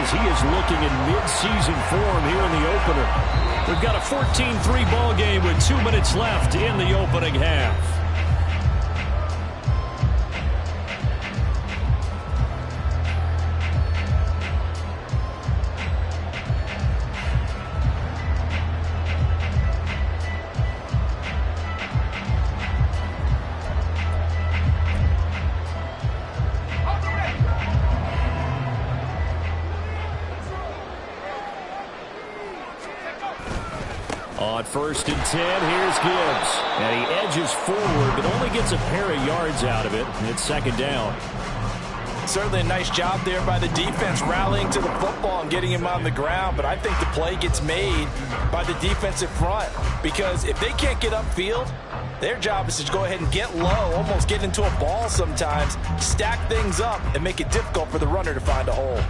as he is looking in mid-season form here in the opener. We've got a 14-3 ball game with 2 minutes left in the opening half. On 1st and 10, here's Gibbs. And he edges forward, but only gets a pair of yards out of it. And it's 2nd down. Certainly a nice job there by the defense rallying to the football and getting him on the ground. But I think the play gets made by the defensive front. Because if they can't get upfield, their job is to go ahead and get low, almost get into a ball sometimes, stack things up, and make it difficult for the runner to find a hole.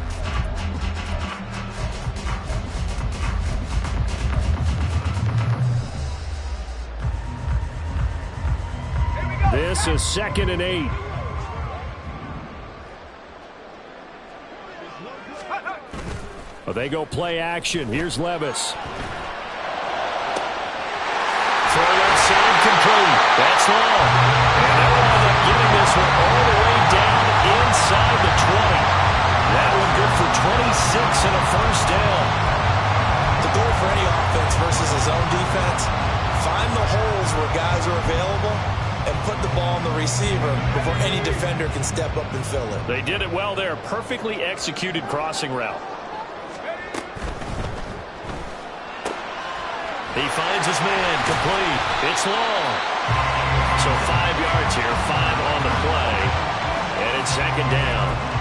This is 2nd and 8. Well, they go play action. Here's Levis. Throw inside, complete. That's long. And they'll end up getting this one all the way down inside the 20. That one good for 26 and a 1st down. The goal for any offense versus a zone defense, find the holes where guys are available and put the ball on the receiver before any defender can step up and fill it. They did it well there. Perfectly executed crossing route. He finds his man, complete. It's long. So 5 yards here, 5 on the play. And it's 2nd down.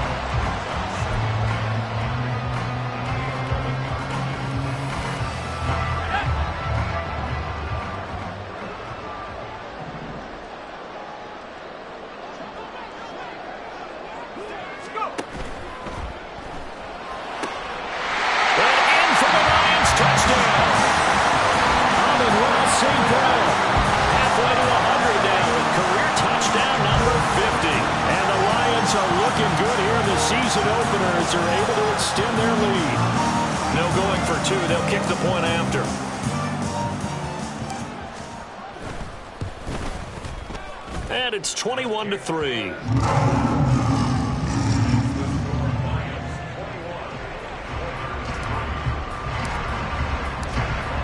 Season openers are able to extend their lead. No going for 2. They'll kick the point after. And it's 21-3.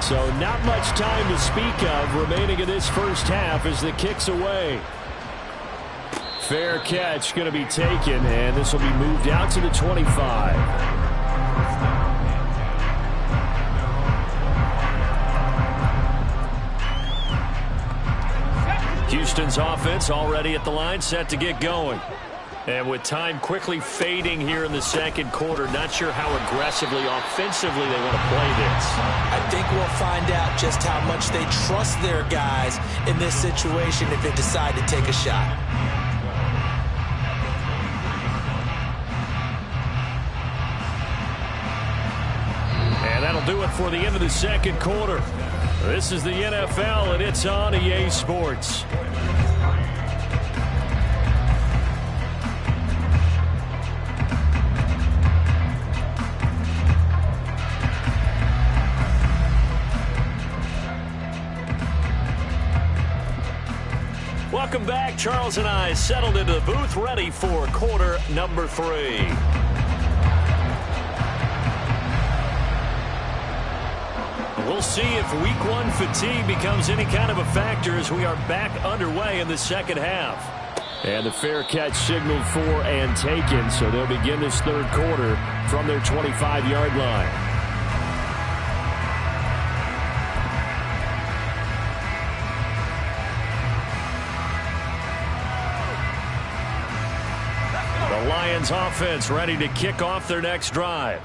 So not much time to speak of remaining in this first half as the kick's away. Fair catch going to be taken, and this will be moved out to the 25. Houston's offense already at the line, set to get going. And with time quickly fading here in the 2nd quarter, not sure how aggressively, offensively they want to play this. I think we'll find out just how much they trust their guys in this situation if they decide to take a shot. And that'll do it for the end of the 2nd quarter. This is the NFL, and it's on EA Sports. Welcome back. Charles and I settled into the booth, ready for quarter number 3. We'll see if week 1 fatigue becomes any kind of a factor as we are back underway in the 2nd half. And the fair catch signaled for and taken, so they'll begin this 3rd quarter from their 25-yard line. The Lions offense ready to kick off their next drive.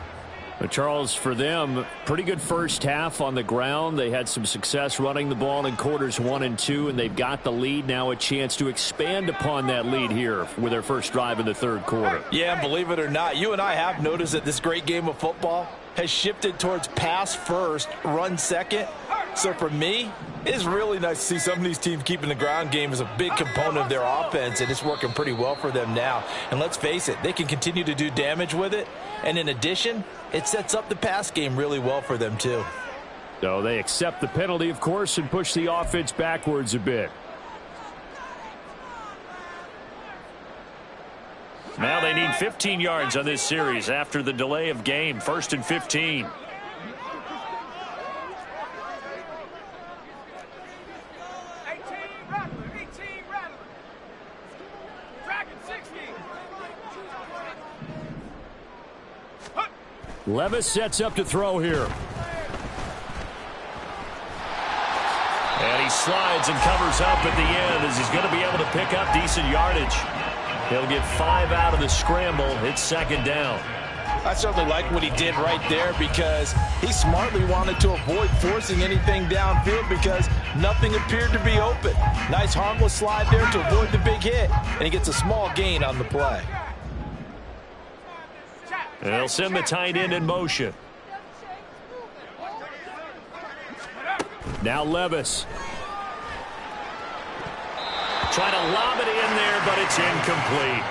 But Charles, for them, pretty good first half on the ground. They had some success running the ball in quarters 1 and 2, and they've got the lead now, a chance to expand upon that lead here with their first drive in the 3rd quarter. Yeah, believe it or not, you and I have noticed that this great game of football has shifted towards pass first, run second. So for me, it's really nice to see some of these teams keeping the ground game as a big component of their offense, and it's working pretty well for them now. And let's face it, they can continue to do damage with it. And in addition, it sets up the pass game really well for them too. So they accept the penalty, of course, and push the offense backwards a bit. Now they need 15 yards on this series after the delay of game. 1st and 15. Levis sets up to throw here. And he slides and covers up at the end as he's going to be able to pick up decent yardage. He'll get 5 out of the scramble. It's 2nd down. I certainly like what he did right there because he smartly wanted to avoid forcing anything downfield because nothing appeared to be open. Nice harmless slide there to avoid the big hit, and he gets a small gain on the play. They'll send the tight end in motion. Now Levis. Trying to lob it in there, but it's incomplete.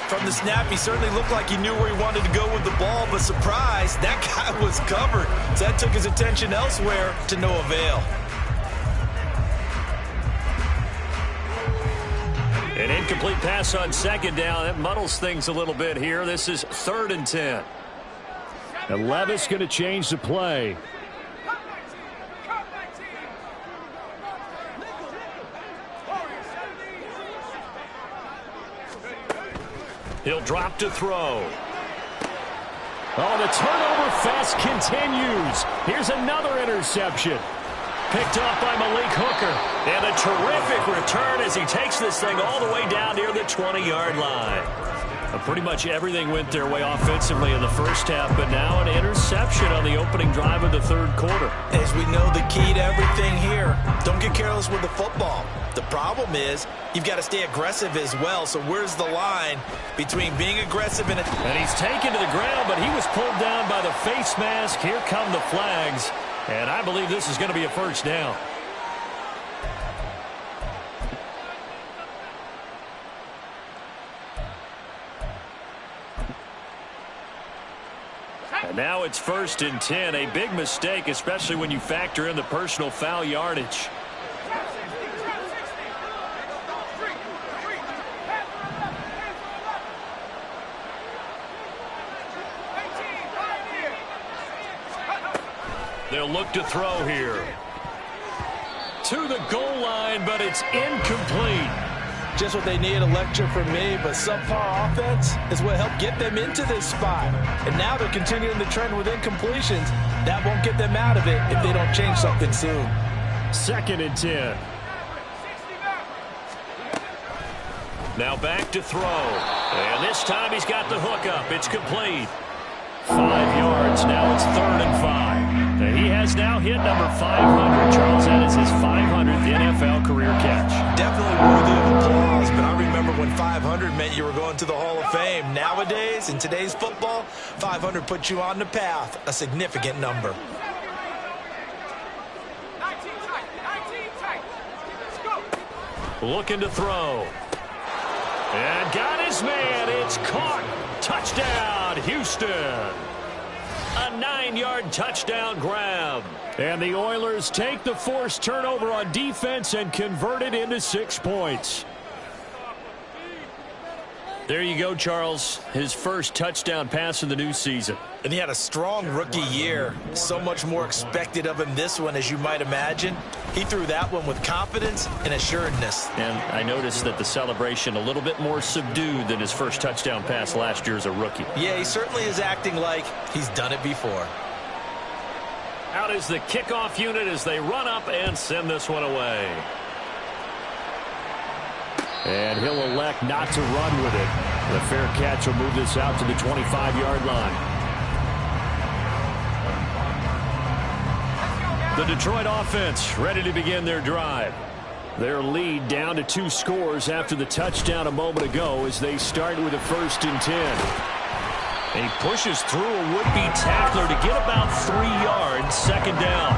From the snap, he certainly looked like he knew where he wanted to go with the ball, but surprise, that guy was covered. So that took his attention elsewhere to no avail. An incomplete pass on 2nd down. That muddles things a little bit here. This is 3rd and 10. And Levis going to change the play. He'll drop to throw. Oh, the turnover fest continues. Here's another interception. Picked off by Malik Hooker. And a terrific return as he takes this thing all the way down near the 20-yard line. Pretty much everything went their way offensively in the first half, but now an interception on the opening drive of the 3rd quarter. As we know, the key to everything here, don't get careless with the football. The problem is you've got to stay aggressive as well. So where's the line between being aggressive and he's taken to the ground, but he was pulled down by the face mask. Here come the flags, and I believe this is going to be a 1st down. And now it's 1st and 10. A big mistake, especially when you factor in the personal foul yardage. They'll look to throw here. To the goal line, but it's incomplete. Just what they need, a lecture from me, but subpar offense is what helped get them into this spot. And now they're continuing the trend with incompletions. That won't get them out of it if they don't change something soon. 2nd and 10. Now back to throw. And this time he's got the hook up. It's complete. 5 yards. Now it's 3rd and 5. He has now hit number 500. Charles, that is his 500th NFL career catch. Definitely worthy of applause, but I remember when 500 meant you were going to the Hall of Fame. Nowadays, in today's football, 500 puts you on the path, a significant number. Looking to throw. And got his man. It's caught. Touchdown, Houston. A 9-yard touchdown grab. And the Oilers take the forced turnover on defense and convert it into 6 points. There you go, Charles. His first touchdown pass of the new season. And he had a strong rookie year. So much more expected of him this one, as you might imagine. He threw that one with confidence and assuredness. And I noticed that the celebration a little bit more subdued than his first touchdown pass last year as a rookie. Yeah, he certainly is acting like he's done it before. Out is the kickoff unit as they run up and send this one away. And he'll elect not to run with it. The fair catch will move this out to the 25-yard line. The Detroit offense ready to begin their drive. Their lead down to 2 scores after the touchdown a moment ago as they start with a 1st and 10. And he pushes through a would-be tackler to get about 3 yards, 2nd down.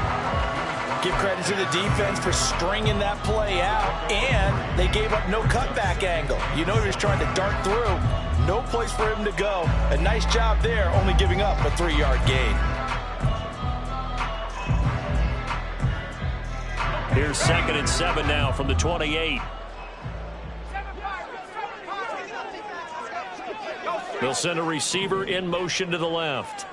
Give credit to the defense for stringing that play out, and they gave up no cutback angle. You know he was trying to dart through. No place for him to go. A nice job there, only giving up a 3-yard gain. Here's 2nd and 7 now from the 28. They'll send a receiver in motion to the left.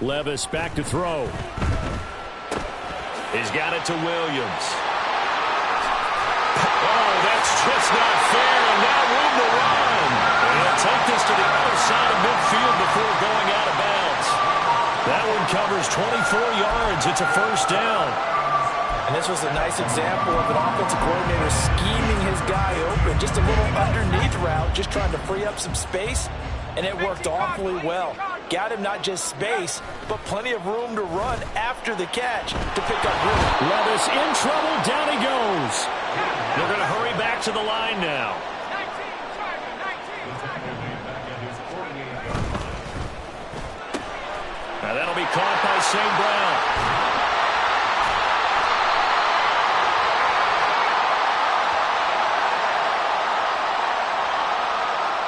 Levis back to throw. He's got it to Williams. Oh, that's just not fair, and now room to run. And he'll take this to the other side of midfield before going out of bounds. That one covers 24 yards. It's a first down. And this was a nice example of an offensive coordinator scheming his guy open. Just a little underneath route, just trying to free up some space, and it worked awfully well. Got him not just space, but plenty of room to run after the catch to pick up room. Levis in trouble. Down he goes. They're going to hurry back to the line now. Now that'll be caught by St. Brown.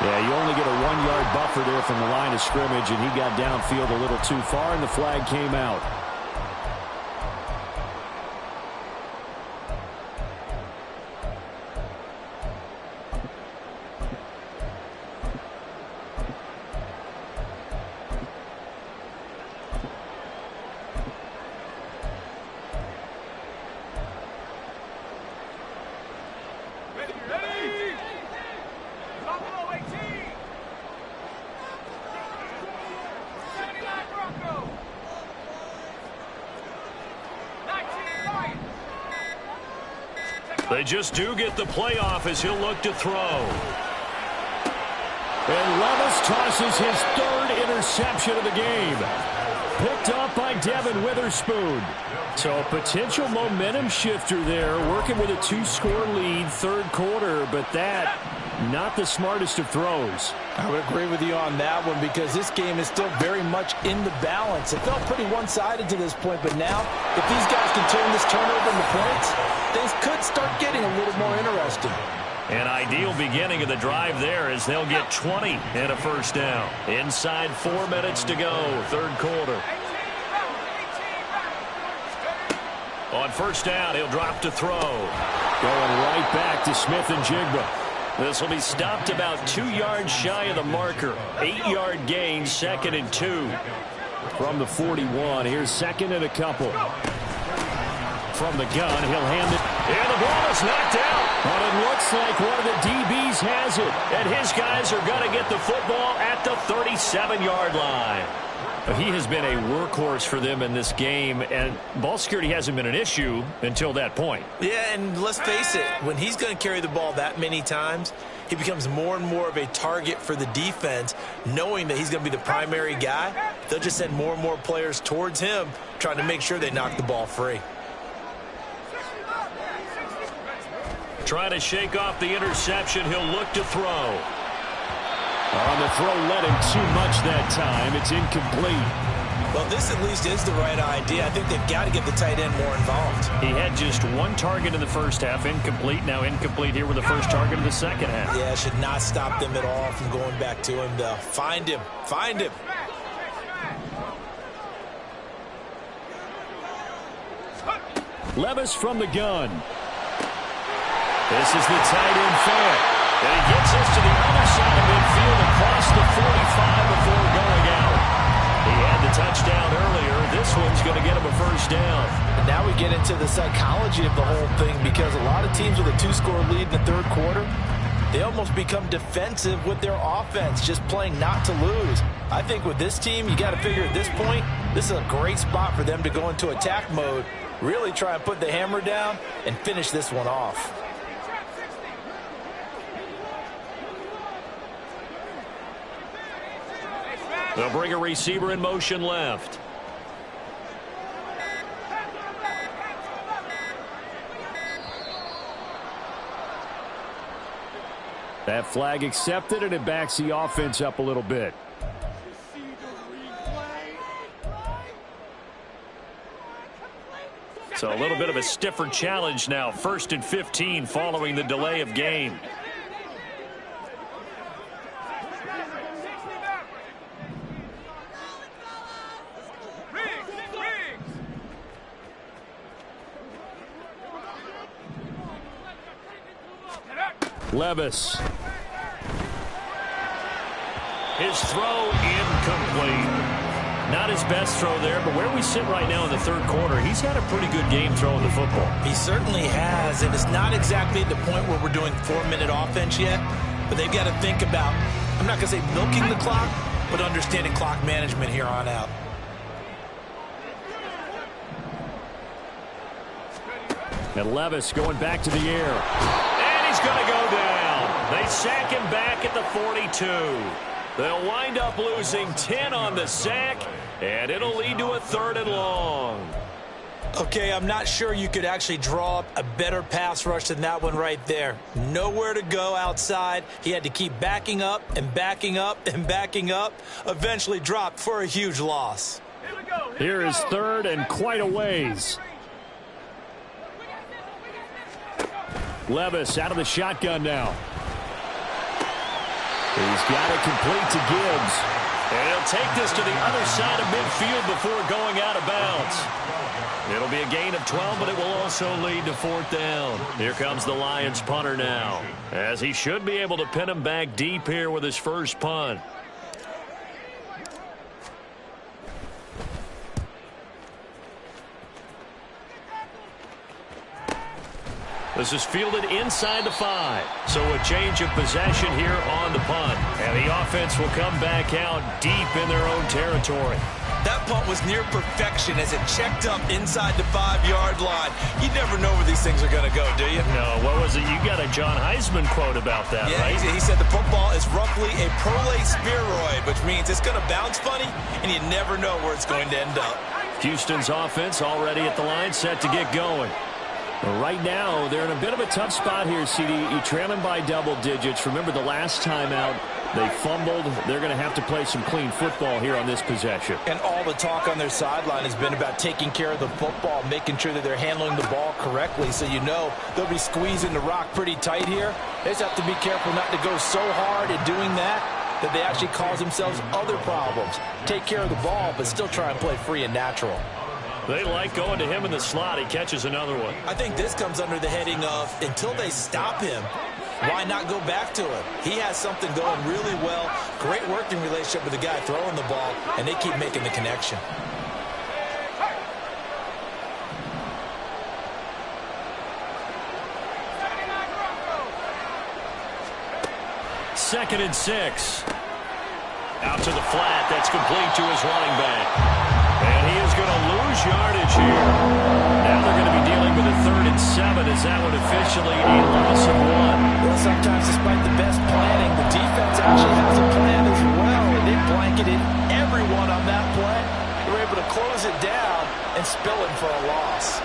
Yeah, you only get a 1-yard buffer there from the line of scrimmage, and he got downfield a little too far, and the flag came out. They just do get the playoff as he'll look to throw. And Levis tosses his 3rd interception of the game. Picked up by Devin Witherspoon. So a potential momentum shifter there, working with a 2-score lead, 3rd quarter, but that, not the smartest of throws. I would agree with you on that one because this game is still very much in the balance. It felt pretty one-sided to this point, but now, if these guys can turn this turnover into points, things could start getting a little more interesting. An ideal beginning of the drive there as they'll get 20 and a first down. Inside 4 minutes to go, 3rd quarter. On first down, he'll drop to throw. Going right back to Smith and Jigba. This will be stopped about 2 yards shy of the marker. 8-yard gain, 2nd and 2. From the 41, here's 2nd and a couple. From the gun, he'll hand it. And the ball is knocked out. But it looks like one of the DBs has it. And his guys are going to get the football at the 37-yard line. He has been a workhorse for them in this game, and ball security hasn't been an issue until that point. Yeah, and let's face it, when he's going to carry the ball that many times, he becomes more and more of a target for the defense, knowing that he's going to be the primary guy. They'll just send more and more players towards him, trying to make sure they knock the ball free. Trying to shake off the interception, he'll look to throw. On the throw, led him too much that time. It's incomplete. Well, this at least is the right idea. I think they've got to get the tight end more involved. He had just 1 target in the first half, incomplete. Now incomplete here with the first target of the second half. Yeah, it should not stop them at all from going back to him, though. Find him. Find him. Levis from the gun. This is the tight end fan. And he gets us to the other side of midfield across the 45 before going out. He had the touchdown earlier. This one's going to get him a first down. And now we get into the psychology of the whole thing because a lot of teams with a 2-score lead in the 3rd quarter, they almost become defensive with their offense, just playing not to lose. I think with this team, you got to figure at this point, this is a great spot for them to go into attack mode, really try and put the hammer down and finish this one off. They'll bring a receiver in motion left. That flag accepted, and it backs the offense up a little bit. So a little bit of a stiffer challenge now. 1st and 15 following the delay of game. Levis. His throw incomplete. Not his best throw there, but where we sit right now in the 3rd quarter, he's had a pretty good game throwing the football. He certainly has, and it's not exactly at the point where we're doing 4-minute offense yet, but they've got to think about, I'm not going to say milking the clock, but understanding clock management here on out. And Levis going back to the air. And he's going to go down. They sack him back at the 42. They'll wind up losing 10 on the sack, and it'll lead to a 3rd and long. Okay, I'm not sure you could actually draw up a better pass rush than that one right there. Nowhere to go outside. He had to keep backing up and backing up and backing up. Eventually dropped for a huge loss. Here is 3rd and quite a ways. Levis out of the shotgun now. He's got it complete to Gibbs. And he'll take this to the other side of midfield before going out of bounds. It'll be a gain of 12, but it will also lead to 4th down. Here comes the Lions punter now, as he should be able to pin him back deep here with his first punt. This is fielded inside the 5. So a change of possession here on the punt. And the offense will come back out deep in their own territory. That punt was near perfection as it checked up inside the 5-yard line. You never know where these things are going to go, do you? No, what was it? You got a John Heisman quote about that, yeah, right? He said the football is roughly a prolate spheroid, which means it's going to bounce funny, and you never know where it's going to end up. Houston's offense already at the line, set to get going. Right now, they're in a bit of a tough spot here, CD. You trail them by double digits. Remember the last time out, they fumbled. They're going to have to play some clean football here on this possession. And all the talk on their sideline has been about taking care of the football, making sure that they're handling the ball correctly. So you know they'll be squeezing the rock pretty tight here. They just have to be careful not to go so hard at doing that they actually cause themselves other problems. Take care of the ball, but still try and play free and natural. They like going to him in the slot. He catches another one. I think this comes under the heading of until they stop him, why not go back to him? He has something going really well. Great working relationship with the guy throwing the ball, and they keep making the connection. Second and 6. Out to the flat. That's complete to his running back. And he is going to lose yardage here. Now they're going to be dealing with a 3rd and 7. Is that one officially a loss of 1? Well, sometimes despite the best planning, the defense actually has a plan as well. And they blanketed everyone on that play. They were able to close it down and spill it for a loss.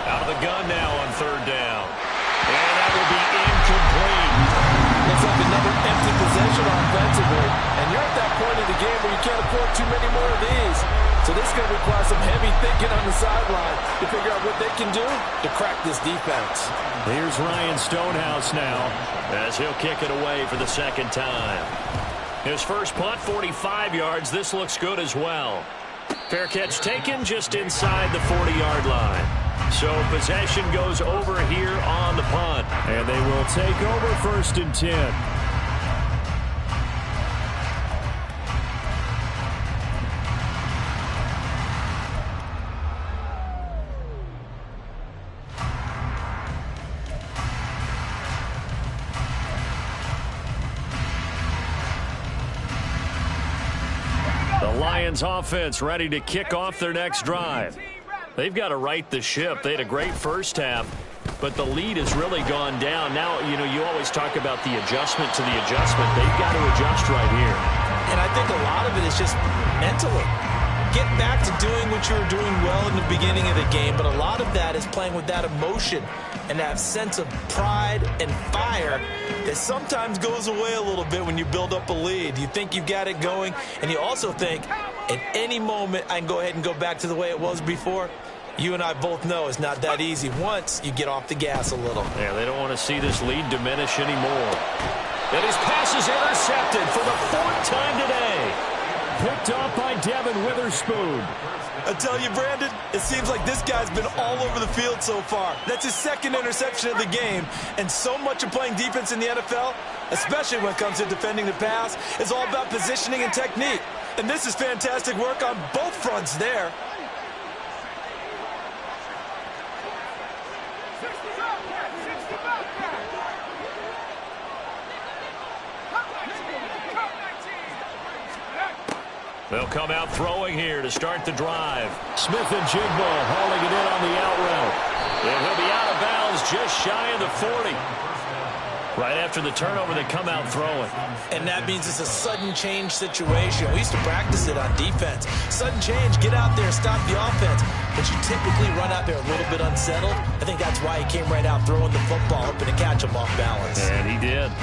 Out of the gun now on 3rd down. And that will be incomplete. Looks like another empty possession offensively. And you're at that point of the game where you can't afford too many more of these. So this is going to require some heavy thinking on the sideline to figure out what they can do to crack this defense. Here's Ryan Stonehouse now, as he'll kick it away for the 2nd time. His first punt, 45 yards. This looks good as well. Fair catch taken just inside the 40-yard line. So possession goes over here on the punt. And they will take over 1st and 10. The Lions offense ready to kick off their next drive. They've got to right the ship. They had a great first half, but the lead has really gone down. Now, you always talk about the adjustment to the adjustment. They've got to adjust right here. And I think a lot of it is just mentally. get back to doing what you were doing well in the beginning of the game, but a lot of that is playing with that emotion and that sense of pride and fire that sometimes goes away a little bit when you build up a lead. You think you've got it going, and you also think at any moment I can go ahead and go back to the way it was before. You and I both know it's not that easy once you get off the gas a little. Yeah, they don't want to see this lead diminish anymore. And his pass is intercepted for the 4th time today. Picked off by Devin Witherspoon. I tell you, Brandon, it seems like this guy's been all over the field so far. That's his 2nd interception of the game. And so much of playing defense in the NFL, especially when it comes to defending the pass, is all about positioning and technique. And this is fantastic work on both fronts there. They'll come out throwing here to start the drive. Smith-Njigba hauling it in on the out route. And he'll be out of bounds just shy of the 40. Right after the turnover, they come out throwing. And that means it's a sudden change situation. We used to practice it on defense. Sudden change, get out there, stop the offense. But you typically run out there a little bit unsettled. I think that's why he came right out throwing the football, hoping to catch him off balance. And he did.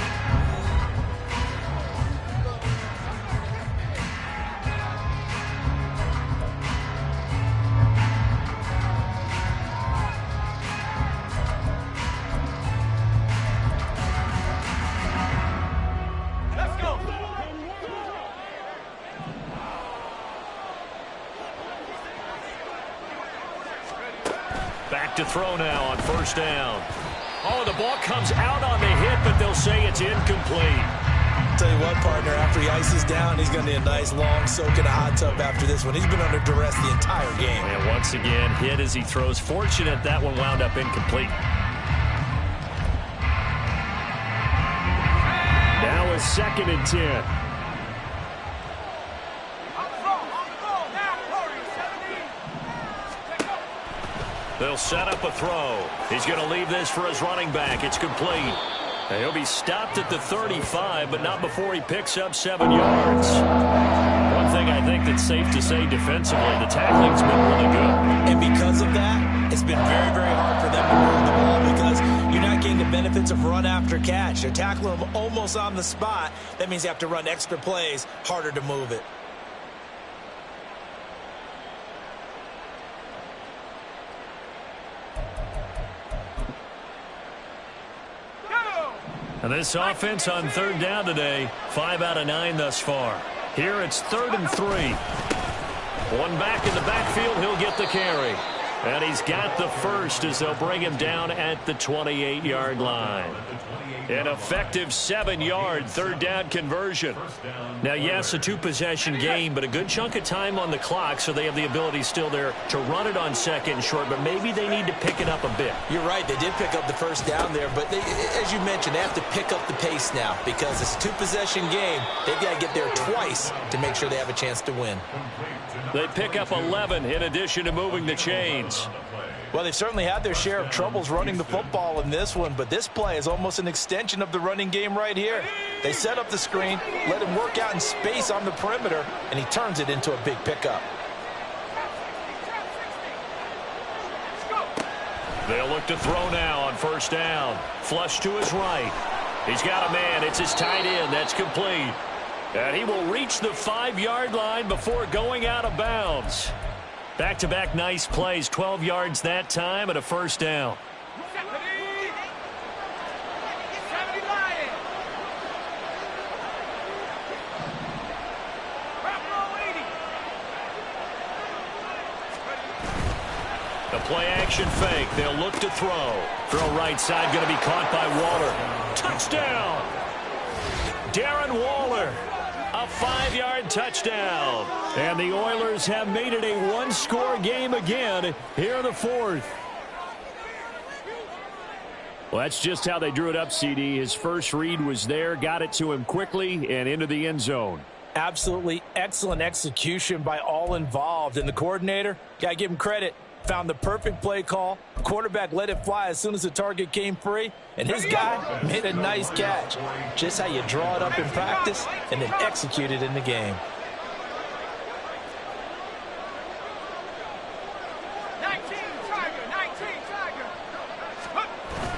Back to throw now on 1st down. Oh, the ball comes out on the hit, but they'll say it's incomplete. Tell you what, partner, after he ices down, he's going to need a nice long soak in a hot tub after this one. He's been under duress the entire game. And once again, hit as he throws. Fortunate that one wound up incomplete. Now is 2nd and 10. They'll set up a throw. He's going to leave this for his running back. It's complete. And he'll be stopped at the 35, but not before he picks up 7 yards. One thing I think that's safe to say defensively, the tackling's been really good. And because of that, it's been very, very hard for them to move the ball because you're not getting the benefits of run after catch. They're tackling them almost on the spot. That means you have to run extra plays, harder to move it. And this offense on 3rd down today, 5 out of 9 thus far. Here it's 3rd and 3. One back in the backfield, he'll get the carry. And he's got the first as they'll bring him down at the 28-yard line. An effective 7-yard 3rd down conversion. Now, yes, a 2-possession game, but a good chunk of time on the clock, so they have the ability still there to run it on 2nd and short, but maybe they need to pick it up a bit. You're right. They did pick up the 1st down there, but they, as you mentioned, they have to pick up the pace now because it's a 2-possession game. They've got to get there twice to make sure they have a chance to win. They pick up 11 in addition to moving the chains. Well, they've certainly had their share of troubles running the football in this one, but this play is almost an extension of the running game right here. They set up the screen, let him work out in space on the perimeter, and he turns it into a big pickup. They'll look to throw now on 1st down. Flush to his right. He's got a man. It's his tight end. That's complete. And he will reach the 5-yard line before going out of bounds. Back-to-back nice plays, 12 yards that time and a 1st down. The play-action fake. They'll look to throw. Throw right side, going to be caught by Waller. Touchdown! Darren Waller. A 5-yard touchdown. And the Oilers have made it a one-score game again here in the 4th. Well, that's just how they drew it up, CD. His first read was there, got it to him quickly, and into the end zone. Absolutely excellent execution by all involved. And the coordinator, got to give him credit, found the perfect play call. Quarterback let it fly as soon as the target came free. And his guy made a nice catch. Just how you draw it up in practice and then execute it in the game.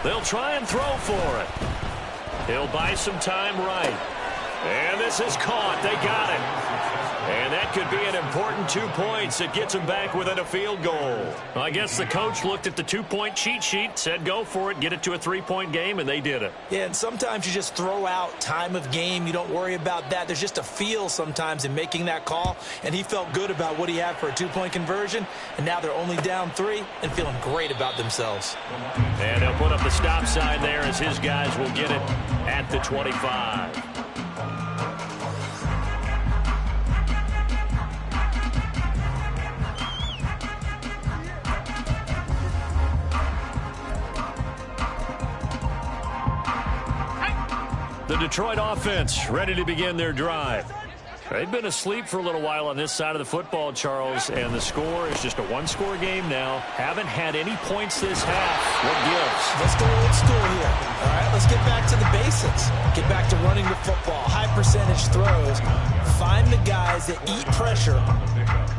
They'll try and throw for it. He'll buy some time right. And this is caught. They got it. And that could be an important 2 points. It gets them back within a field goal. Well, I guess the coach looked at the 2-point cheat sheet, said go for it, get it to a 3-point game, and they did it. Yeah, and sometimes you just throw out time of game. You don't worry about that. There's just a feel sometimes in making that call, and he felt good about what he had for a 2-point conversion, and now they're only down 3 and feeling great about themselves. And he'll put up the stop sign there as his guys will get it at the 25. The Detroit offense ready to begin their drive. They've been asleep for a little while on this side of the football, Charles, and the score is just a one-score game now. Haven't had any points this half. What gives? Let's go old school here. All right, let's get back to the basics. Get back to running the football, high percentage throws. Find the guys that eat pressure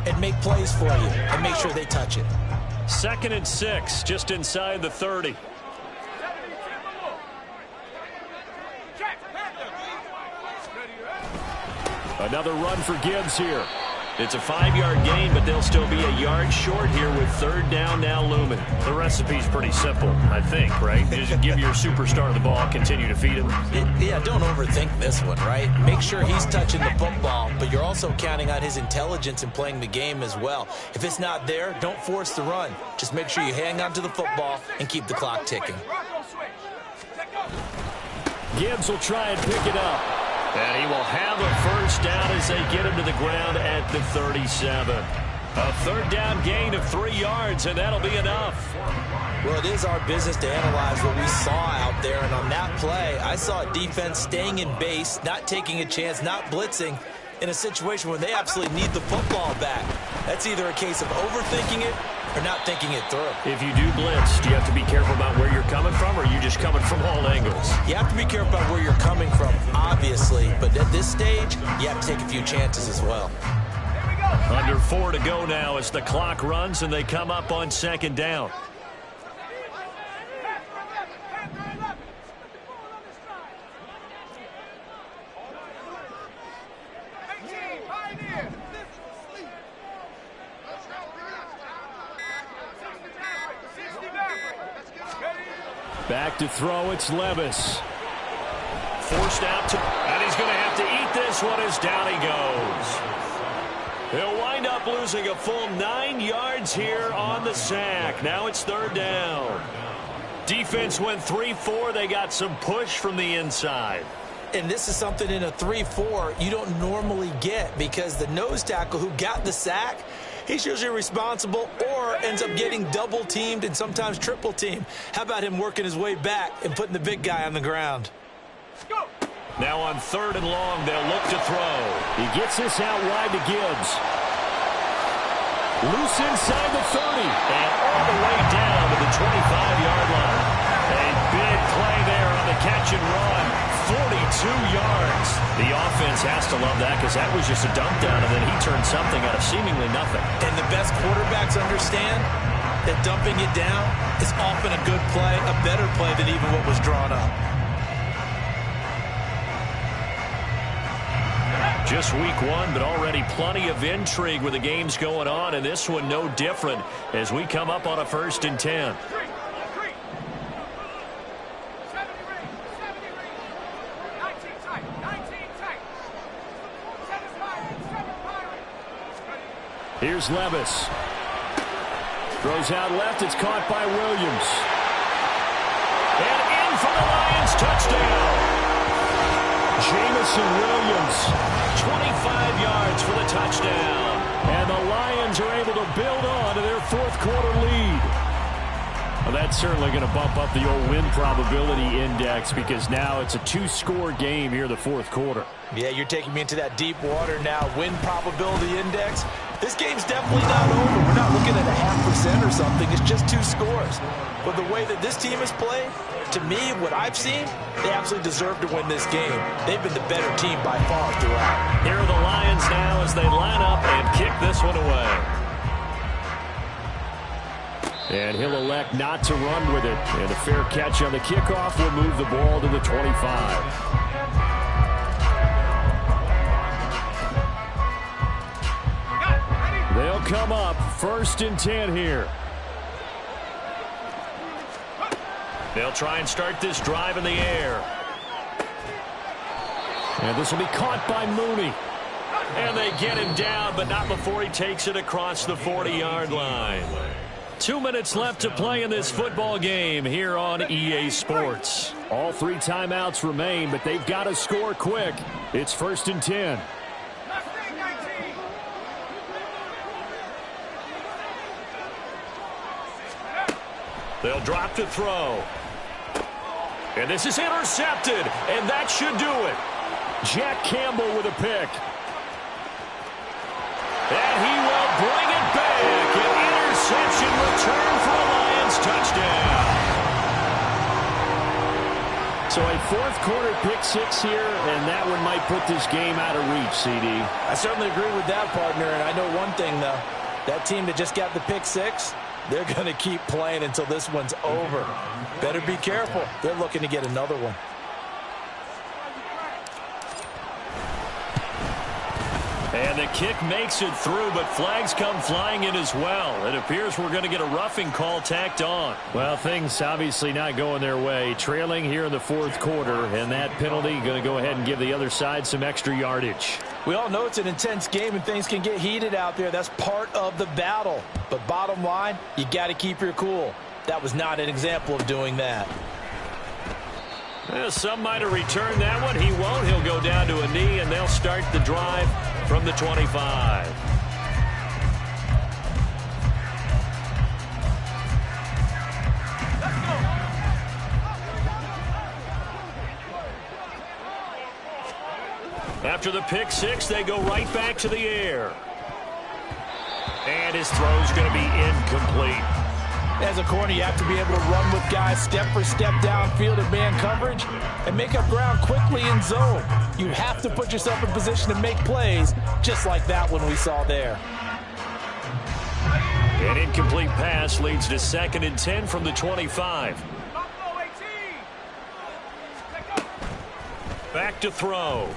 and make plays for you and make sure they touch it. 2nd and 6, just inside the 30. Another run for Gibbs here. It's a 5-yard gain, but they'll still be a yard short here with 3rd down now looming. The recipe's pretty simple, I think, right? Just give your superstar the ball, continue to feed him. Yeah, don't overthink this one, right? Make sure he's touching the football, but you're also counting on his intelligence in playing the game as well. If it's not there, don't force the run. Just make sure you hang on to the football and keep the clock ticking. Gibbs will try and pick it up. And he will have a 1st down as they get him to the ground at the 37. A 3rd down gain of 3 yards, and that'll be enough. Well, it is our business to analyze what we saw out there, and on that play, I saw a defense staying in base, not taking a chance, not blitzing, in a situation where they absolutely need the football back. That's either a case of overthinking it or not thinking it through. If you do blitz, do you have to be careful about where you're coming from, or are you just coming from all angles? You have to be careful about where you're coming from, obviously, but at this stage, you have to take a few chances as well. Under 4 to go now as the clock runs and they come up on 2nd down. Back to throw, it's Levis. Forced out to, and he's going to have to eat this one as down he goes. He'll wind up losing a full 9 yards here on the sack. Now it's 3rd down. Defense went 3-4. They got some push from the inside. And this is something in a 3-4 you don't normally get because the nose tackle who got the sack, he's usually responsible or ends up getting double-teamed and sometimes triple-teamed. How about him working his way back and putting the big guy on the ground? Now on 3rd and long, they'll look to throw. He gets this out wide to Gibbs. Loose inside the 30 and all the way down to the 25-yard line. A big play there on the catch and run. 42 yards. The offense has to love that because that was just a dump down, and then he turned something out of seemingly nothing. And the best quarterbacks understand that dumping it down is often a good play, a better play than even what was drawn up. Just week 1, but already plenty of intrigue with the games going on, and this one no different as we come up on a 1st and 10. Here's Levis. Throws out left. It's caught by Williams. And in for the Lions. Touchdown. Jamison Williams, 25 yards for the touchdown. And the Lions are able to build on to their 4th quarter lead. Well, that's certainly going to bump up the old win probability index because now it's a 2-score game here in the 4th quarter. Yeah, you're taking me into that deep water now. Win probability index. This game's definitely not over. We're not looking at a 0.5% or something. It's just 2 scores. But the way that this team has played, to me, what I've seen, they absolutely deserve to win this game. They've been the better team by far throughout. Here are the Lions now as they line up and kick this one away. And he'll elect not to run with it. And a fair catch on the kickoff will move the ball to the 25. They'll come up 1st and 10 here. They'll try and start this drive in the air. And this will be caught by Mooney. And they get him down, but not before he takes it across the 40-yard line. 2 minutes left to play in this football game here on EA Sports. All 3 timeouts remain, but they've got to score quick. It's 1st and 10. They'll drop to throw. And this is intercepted, and that should do it. Jack Campbell with a pick. And he will bring it back. An interception return for a Lions touchdown. So a 4th quarter pick 6 here, and that one might put this game out of reach, CD. I certainly agree with that, partner, and I know one thing, though. That team that just got the pick 6, they're going to keep playing until this one's over. Better be careful. They're looking to get another one. And the kick makes it through, but flags come flying in as well. It appears we're going to get a roughing call tacked on. Well, things obviously not going their way. Trailing here in the 4th quarter, and that penalty going to go ahead and give the other side some extra yardage. We all know it's an intense game and things can get heated out there. That's part of the battle. But bottom line, you got to keep your cool. That was not an example of doing that. Well, some might have returned that one. He won't. He'll go down to a knee, and they'll start the drive from the 25. After the pick 6, they go right back to the air. And his throw's going to be incomplete. As a corner, you have to be able to run with guys step for step downfield in man coverage and make up ground quickly in zone. You have to put yourself in position to make plays just like that one we saw there. An incomplete pass leads to 2nd and 10 from the 25. Back to throw.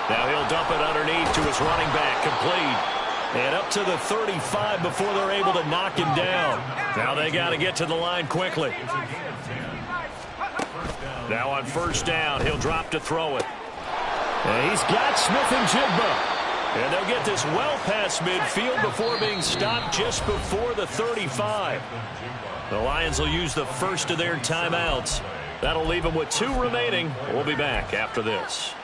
Now he'll dump it underneath to his running back, complete. And up to the 35 before they're able to knock him down. Now they got to get to the line quickly. Now on 1st down, he'll drop to throw it. And he's got Smith-Njigba. And they'll get this well past midfield before being stopped just before the 35. The Lions will use the first of their timeouts. That'll leave them with 2 remaining. We'll be back after this.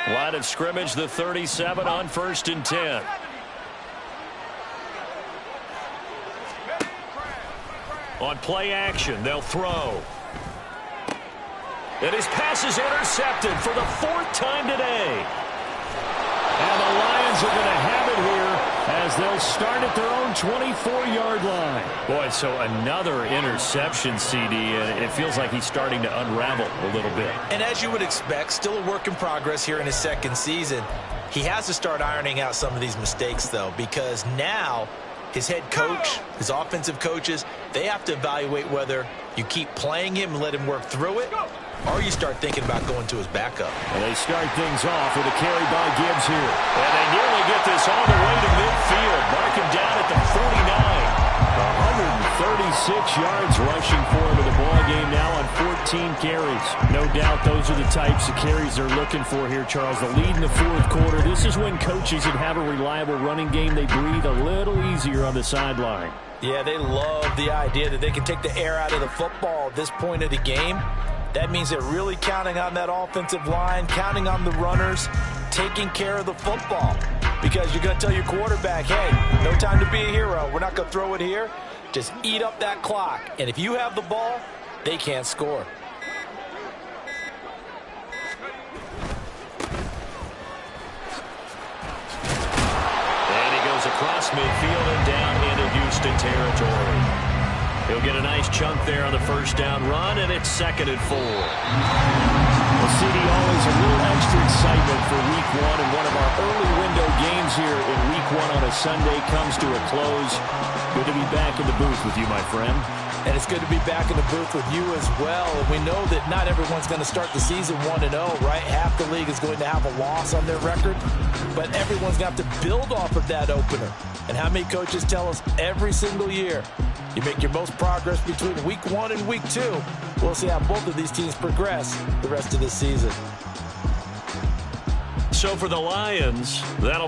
Line of scrimmage, the 37 on 1st and 10. On play action, they'll throw. And his pass is intercepted for the 4th time today. And the Lions are going to have it here as they'll start at their own 24-yard line. Boy, so another interception, CD, and it feels like he's starting to unravel a little bit. And as you would expect, still a work in progress here in his 2nd season. He has to start ironing out some of these mistakes, though, because now his head coach, his offensive coaches, they have to evaluate whether you keep playing him and let him work through it, or you start thinking about going to his backup. And they start things off with a carry by Gibbs here. And they nearly get this all the way to midfield. Mark him down at the 49. 136 yards rushing for him in the ball game now on 14 carries. No doubt those are the types of carries they're looking for here, Charles. The lead in the 4th quarter. This is when coaches that have a reliable running game, they breathe a little easier on the sideline. Yeah, they love the idea that they can take the air out of the football at this point of the game. That means they're really counting on that offensive line, counting on the runners, taking care of the football. Because you're going to tell your quarterback, hey, no time to be a hero. We're not going to throw it here. Just eat up that clock. And if you have the ball, they can't score. And he goes across midfield and down into Houston territory. He'll get a nice chunk there on the 1st down run, and it's 2nd and 4. Well, CD, always a little extra excitement for Week 1, and one of our early window games here in Week 1 on a Sunday comes to a close. Good to be back in the booth with you, my friend. And it's good to be back in the booth with you as well. And we know that not everyone's going to start the season 1-0, right? Half the league is going to have a loss on their record. But everyone's going to have to build off of that opener. And how many coaches tell us every single year, you make your most progress between Week 1 and Week 2. We'll see how both of these teams progress the rest of this season. So for the Lions, that'll be